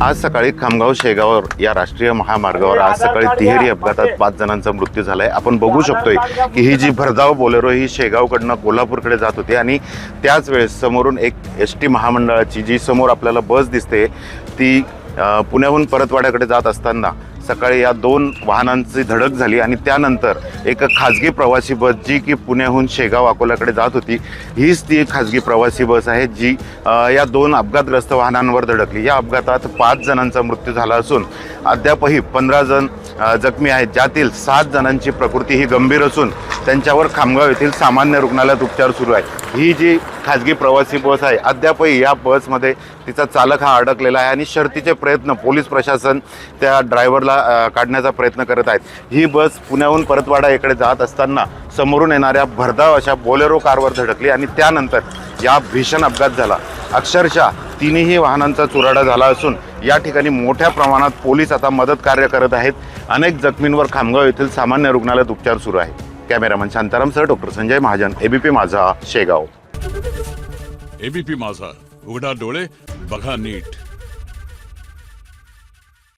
आज सकाळी खामगाव शेगाव या राष्ट्रीय महामार्गावर आज सकाळी तिहेरी अपघातात 5 जणांचा मृत्यू झालाय। आपण बघू शकतोय की ही जी भरधाव बोलेरो ही शेगावकडनं कोल्हापूरकडे जात होती आणि त्याच वेळेस समोरून एक एसटी महामंडळाची जी समोर आपल्याला बस दिसते ती पुण्याहून परतवाड्याकडे जात असताना सकाळी या 2 वाहनांची धडक झाली आणि त्यानंतर एक खाजगी प्रवासी बस जी की पुण्याहून शेगाव अकोल्याकडे जात होती हीच ती खाजगी प्रवासी बस आहे जी या 2 अपघातग्रस्त वाहनांवर धडकली। या अपघातात 5 जणांचा मृत्यू झाला असून अद्यापही 15 जण जखमी आहेत, ज्यातील 7 जणांची प्रकृती ही गंभीर असून त्यांच्यावर खामगाव येथील सामान्य रुग्णालयात उपचार सुरू आहे। ही जी खाजगी प्रवासी बस आहे अद्यापही या बसमध्ये तिचा चालक हा अडकलेला आहे आणि शर्थीचे प्रयत्न पोलीस प्रशासन त्या ड्रायव्हरला काढण्याचा प्रयत्न करत आहेत। ही बस पुण्याहून परतवाडा इकडे जात असताना समोरून येणाऱ्या भरधाव अशा बोलेरो कारवर धडकली आणि त्यानंतर या भीषण अपघात झाला। अक्षरशः तिन्ही वाहनांचा चुराडा झाला असून या ठिकाणी मोठ्या प्रमाणात पोलीस आता मदत कार्य करत आहेत। अनेक जखमींवर खामगाव येथील सामान्य रुग्णालयात उपचार सुरू आहे। Cameraman Shantaram sir, doctor Sanjay Mahajan, ABP माझा, शेगाव। एबीपी माझा, उघडा डोळे बघा नीट।